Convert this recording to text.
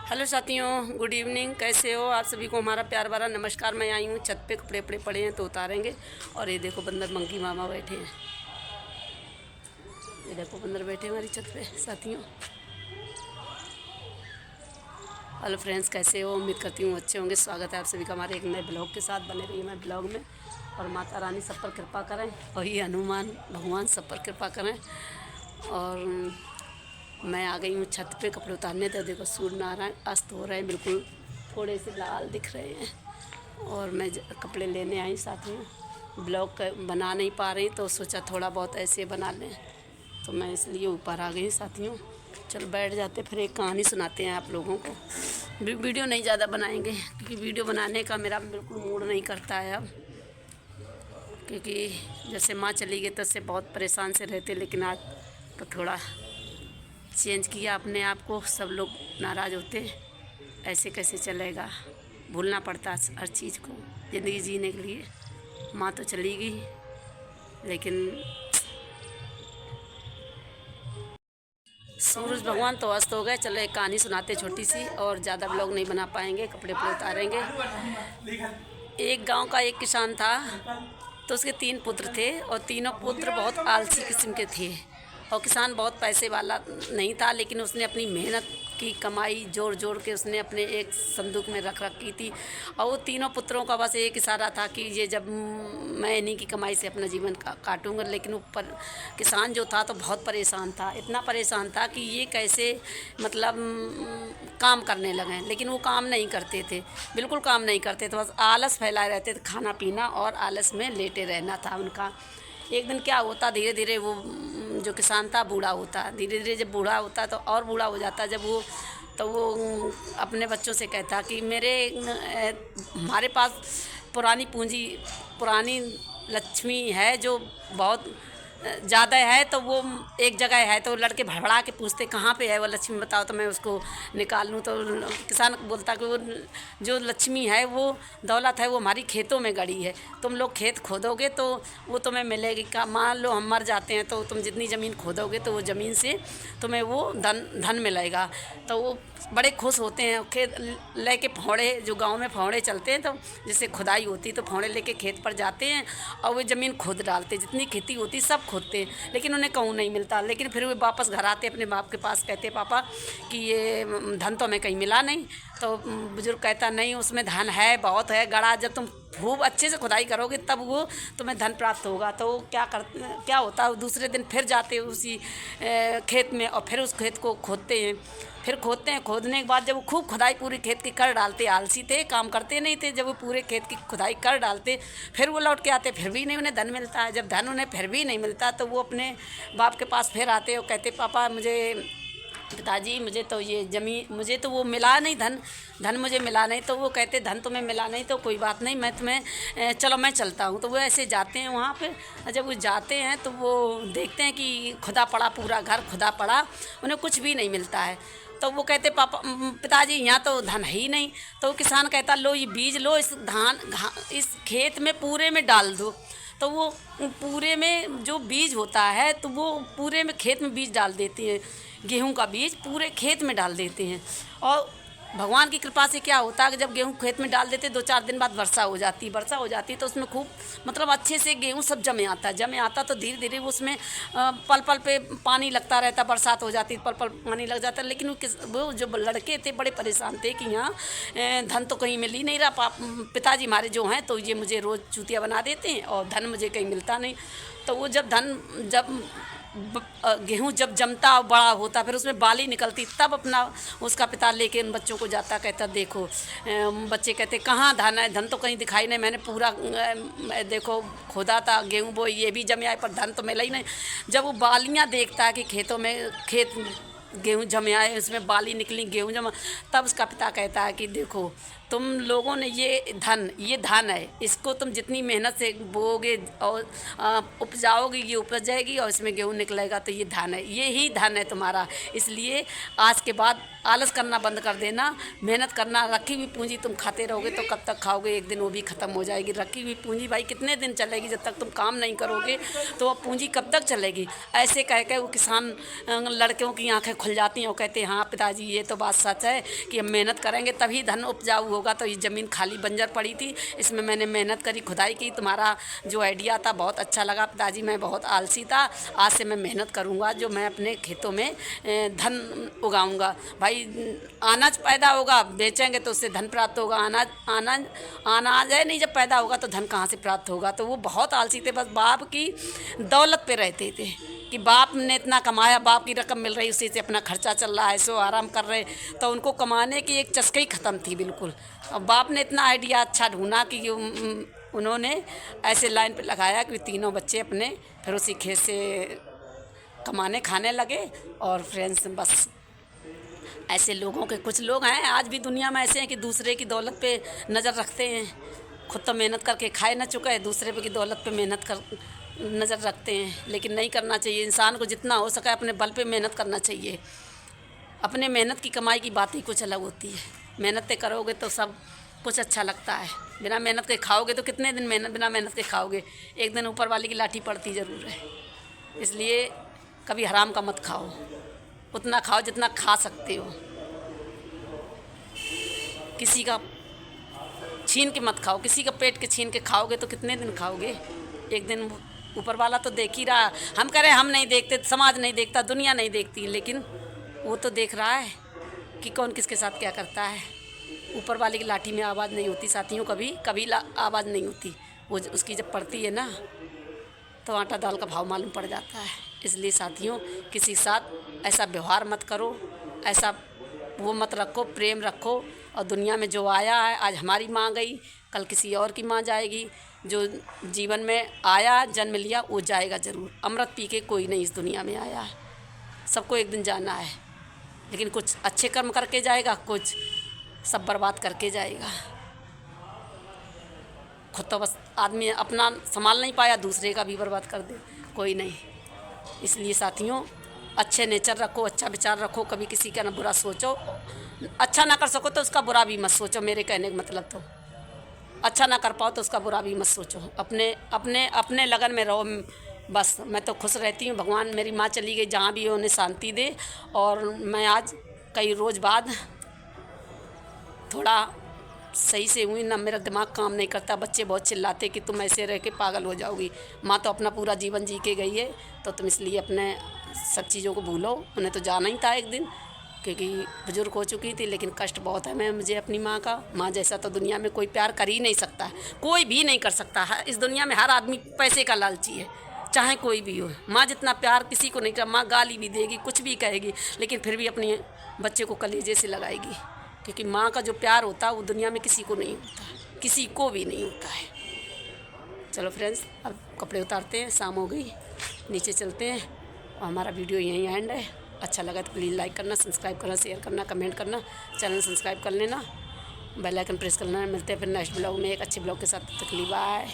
Hello साथियों, good evening. कैसे हो आप सभी को हमारा प्यार भरा नमस्कार। मैं आई हूँ छत पे, कपड़े कपड़े पड़े हैं तो उतारेंगे। और ये देखो बंदर मंकी मामा बैठे हैं। ये देखो बंदर बैठे हैं हमारी छत पे साथियों। हेलो फ्रेंड्स, कैसे हो? उम्मीद करती हूँ अच्छे होंगे। स्वागत है आप सभी का हमारे एक नए ब्लॉग के साथ। बने रहिए मैं ब्लॉग में। और माता रानी सब पर कृपा करें और ये हनुमान भगवान सब पर कृपा करें। और मैं आ गई हूँ छत पे कपड़े उतारने। तो देखो सूर्य नारायण अस्त हो रहे हैं, बिल्कुल थोड़े से लाल दिख रहे हैं। और मैं कपड़े लेने आई साथ में। ब्लॉग बना नहीं पा रही तो सोचा थोड़ा बहुत ऐसे बना लें, तो मैं इसलिए ऊपर आ गई साथियों। चल बैठ जाते, फिर एक कहानी सुनाते हैं आप लोगों को। वीडियो नहीं ज़्यादा बनाएंगे क्योंकि वीडियो बनाने का मेरा बिल्कुल मूड नहीं करता है अब। क्योंकि जैसे माँ चली गई तब से बहुत परेशान से रहते, लेकिन आज तो थोड़ा चेंज किया अपने आप को। सब लोग नाराज़ होते, ऐसे कैसे चलेगा, भूलना पड़ता हर चीज़ को ज़िंदगी जीने के लिए। माँ तो चली गई, लेकिन सूरज भगवान तो अस्त हो गए। चलो एक कहानी सुनाते छोटी सी, और ज़्यादा ब्लॉग नहीं बना पाएंगे, कपड़े पर उतारेंगे। एक गांव का एक किसान था, तो उसके 3 पुत्र थे और तीनों पुत्र बहुत आलसी किस्म के थे। और किसान बहुत पैसे वाला नहीं था, लेकिन उसने अपनी मेहनत की कमाई जोड़ जोड़ के उसने अपने एक संदूक में रख रखी थी। और वो तीनों पुत्रों का बस एक इशारा था कि ये जब मैं इन्हीं की कमाई से अपना जीवन काटूंगा। लेकिन ऊपर किसान जो था तो बहुत परेशान था, इतना परेशान था कि ये कैसे मतलब काम करने लगे। लेकिन वो काम नहीं करते थे, बिल्कुल काम नहीं करते थे, बस आलस फैलाए रहते थे। खाना पीना और आलस में लेटे रहना था उनका। एक दिन क्या होता, धीरे धीरे वो जो किसान था बूढ़ा होता। धीरे धीरे जब बूढ़ा होता तो और बूढ़ा हो जाता। जब वो तो वो अपने बच्चों से कहता कि हमारे पास पुरानी पूंजी, पुरानी लक्ष्मी है जो बहुत ज़्यादा है। तो वो एक जगह है, तो लड़के भड़बड़ा के पूछते कहाँ पे है वो लक्ष्मी, बताओ तो मैं उसको निकाल लूँ। तो किसान बोलता कि वो जो लक्ष्मी है, वो दौलत है, वो हमारी खेतों में गड़ी है। तुम लोग खेत खोदोगे तो वो तुम्हें मिलेगी। का मान लो हम मर जाते हैं तो तुम जितनी ज़मीन खोदोगे तो वो ज़मीन से तुम्हें वो धन मिलेगा। तो वो बड़े खुश होते हैं। खेत लेके फावड़े, जो गांव में फावड़े चलते हैं, तो जैसे खुदाई होती तो फावड़े लेके खेत पर जाते हैं और वो ज़मीन खोद डालते, जितनी खेती होती सब खोदते हैं, लेकिन उन्हें कहूँ नहीं मिलता। लेकिन फिर वो वापस घर आते अपने बाप के पास, कहते पापा कि ये धन तो हमें कहीं मिला नहीं। तो बुजुर्ग कहता नहीं, उसमें धन है, बहुत है गड़ा। जब तुम खूब अच्छे से खुदाई करोगे तब वो तुम्हें धन प्राप्त होगा। तो क्या होता है, दूसरे दिन फिर जाते उसी खेत में और फिर उस खेत को खोदते हैं। फिर खोदते हैं, खोदने के बाद जब वो खूब खुदाई पूरी खेत की कर डालते, आलसी थे, काम करते नहीं थे, जब वो पूरे खेत की खुदाई कर डालते, फिर वो लौट के आते, फिर भी नहीं उन्हें धन मिलता है। जब धन उन्हें फिर भी नहीं मिलता तो वो अपने बाप के पास फिर आते और कहते पापा पिताजी मुझे तो ये ज़मीन, मुझे तो वो मिला नहीं, धन मुझे मिला नहीं। तो वो कहते धन तुम्हें मिला नहीं तो कोई बात नहीं, मैं तुम्हें चलो मैं चलता हूँ। तो वो ऐसे जाते हैं वहाँ पे। जब वो जाते हैं तो वो देखते हैं कि खुदा पड़ा, पूरा घर खुदा पड़ा, उन्हें कुछ भी नहीं मिलता है। तो वो कहते पापा पिताजी यहाँ तो धन है ही नहीं। तो वो किसान कहता लो ये बीज लो, इस खेत में पूरे में डाल दो। तो वो पूरे में जो बीज होता है तो वो पूरे में खेत में बीज डाल देते हैं। गेहूं का बीज पूरे खेत में डाल देते हैं। और भगवान की कृपा से क्या होता है कि जब गेहूं खेत में डाल देते 2-4 दिन बाद वर्षा हो जाती तो उसमें खूब मतलब अच्छे से गेहूं सब जमे आता। तो धीरे धीरे उसमें पल पल पे पानी लगता रहता, बरसात हो जाती पल पल पानी लग जाता। लेकिन वो जो लड़के थे बड़े परेशान थे कि यहाँ धन तो कहीं मिल ही नहीं रहा। पिताजी हमारे जो हैं तो ये मुझे रोज़ चूतिया बना देते हैं और धन मुझे कहीं मिलता नहीं। तो वो जब गेहूं जब जमता और बड़ा होता, फिर उसमें बाली निकलती, तब अपना उसका पिता लेके उन बच्चों को जाता, कहता देखो। बच्चे कहते कहाँ धन है, धन तो कहीं दिखाई नहीं, मैंने पूरा देखो खोदा था, गेहूं बोई, ये भी जमे आए पर धन तो मिला ही नहीं। जब वो बालियाँ देखता है कि खेतों में गेहूं जमे आए, उसमें बाली निकली, गेहूं जमा, तब उसका पिता कहता है कि देखो तुम लोगों ने ये धन है, इसको तुम जितनी मेहनत से बोओगे और उपजाओगे ये उपज जाएगी और इसमें गेहूं निकलेगा। तो ये धन है, ये ही धन है तुम्हारा। इसलिए आज के बाद आलस करना बंद कर देना, मेहनत करना। रखी हुई पूंजी तुम खाते रहोगे तो कब तक खाओगे, एक दिन वो भी ख़त्म हो जाएगी। रखी हुई पूंजी भाई कितने दिन चलेगी, जब तक तुम काम नहीं करोगे तो वो पूंजी कब तक चलेगी। ऐसे कह के वो किसान लड़कियों की आंखें खुल जाती हैं और कहते हैं हाँ पिताजी ये तो बात सच है कि हम मेहनत करेंगे तभी धन उपजाऊ होगा। तो ये ज़मीन खाली बंजर पड़ी थी, इसमें मैंने मेहनत करी, खुदाई की। तुम्हारा जो आइडिया था बहुत अच्छा लगा पिताजी, मैं बहुत आलसी था, आज से मैं मेहनत करूँगा जो मैं अपने खेतों में धन उगाऊंगा। भाई अनाज पैदा होगा, बेचेंगे तो उससे धन प्राप्त होगा। अनाज है नहीं, जब पैदा होगा तो धन कहाँ से प्राप्त होगा। तो वो बहुत आलसी थे, बस बाप की दौलत पे रहते थे कि बाप ने इतना कमाया, बाप की रकम मिल रही, उसी से अपना खर्चा चल रहा है, सो आराम कर रहे। तो उनको कमाने की एक चस्का ही ख़त्म थी बिल्कुल। और बाप ने इतना आइडिया अच्छा ढूंढा कि उन्होंने ऐसे लाइन पे लगाया कि तीनों बच्चे अपने फिर उसी खेत से कमाने खाने लगे। और फ्रेंड्स बस ऐसे लोगों के कुछ लोग हैं आज भी दुनिया में ऐसे हैं कि दूसरे की दौलत पे नज़र रखते हैं, खुद तो मेहनत करके खाए ना चुका है, दूसरे पे की दौलत पे मेहनत कर नज़र रखते हैं। लेकिन नहीं करना चाहिए, इंसान को जितना हो सके अपने बल पे मेहनत करना चाहिए। अपने मेहनत की कमाई की बात ही कुछ अलग होती है। मेहनत करोगे तो सब कुछ अच्छा लगता है, बिना मेहनत के खाओगे तो कितने दिन बिना मेहनत के खाओगे, एक दिन ऊपर वाले की लाठी पड़ती ज़रूर है। इसलिए कभी हराम का मत खाओ, उतना खाओ जितना खा सकते हो, किसी का छीन के मत खाओ। किसी का पेट के छीन के खाओगे तो कितने दिन खाओगे, एक दिन ऊपर वाला तो देख ही रहा। हम कह रहे हम नहीं देखते, समाज नहीं देखता, दुनिया नहीं देखती, लेकिन वो तो देख रहा है कि कौन किसके साथ क्या करता है। ऊपर वाले की लाठी में आवाज़ नहीं होती साथियों, कभी आवाज़ नहीं होती। वो उसकी जब पड़ती है ना तो आटा दाल का भाव मालूम पड़ जाता है। इसलिए साथियों किसी साथ ऐसा व्यवहार मत करो, ऐसा वो मत रखो, प्रेम रखो। और दुनिया में जो आया है, आज हमारी माँ गई, कल किसी और की माँ जाएगी। जो जीवन में आया, जन्म लिया, वो जाएगा ज़रूर। अमृत पी के कोई नहीं इस दुनिया में आया है, सबको एक दिन जाना है। लेकिन कुछ अच्छे कर्म करके जाएगा, कुछ सब बर्बाद करके जाएगा। खुद तो बस आदमी अपना संभाल नहीं पाया, दूसरे का भी बर्बाद कर दे कोई नहीं। इसलिए साथियों अच्छे नेचर रखो, अच्छा विचार रखो, कभी किसी का ना बुरा सोचो। अच्छा ना कर सको तो उसका बुरा भी मत सोचो। मेरे कहने का मतलब तो अच्छा ना कर पाओ तो उसका बुरा भी मत सोचो। अपने अपने अपने लगन में रहो। बस मैं तो खुश रहती हूँ। भगवान मेरी माँ चली गई, जहाँ भी उन्हें शांति दे। और मैं आज कई रोज़ बाद थोड़ा सही से हुई ना, मेरा दिमाग काम नहीं करता। बच्चे बहुत चिल्लाते कि तुम ऐसे रह के पागल हो जाओगी। माँ तो अपना पूरा जीवन जी के गई है, तो तुम इसलिए अपने सब चीज़ों को भूलो। उन्हें तो जाना ही था एक दिन, क्योंकि बुजुर्ग हो चुकी थी। लेकिन कष्ट बहुत है मुझे अपनी माँ का। माँ जैसा तो दुनिया में कोई प्यार कर ही नहीं सकता है, कोई भी नहीं कर सकता है। इस दुनिया में हर आदमी पैसे का लालची है, चाहे कोई भी हो। माँ जितना प्यार किसी को नहीं कर। माँ गाली भी देगी, कुछ भी कहेगी, लेकिन फिर भी अपने बच्चे को कलेजे से लगाएगी। क्योंकि माँ का जो प्यार होता है वो दुनिया में किसी को नहीं होता, किसी को भी नहीं होता है। चलो फ्रेंड्स, अब कपड़े उतारते हैं, शाम हो गई, नीचे चलते हैं। और हमारा वीडियो यहीं एंड है। अच्छा लगा तो प्लीज़ लाइक करना, सब्सक्राइब करना, शेयर करना, कमेंट करना, चैनल सब्सक्राइब कर लेना, बेल आइकन प्रेस करना। मिलते हैं फिर नेक्स्ट ब्लॉग में एक अच्छे ब्लॉग के साथ। तक के लिए बाय।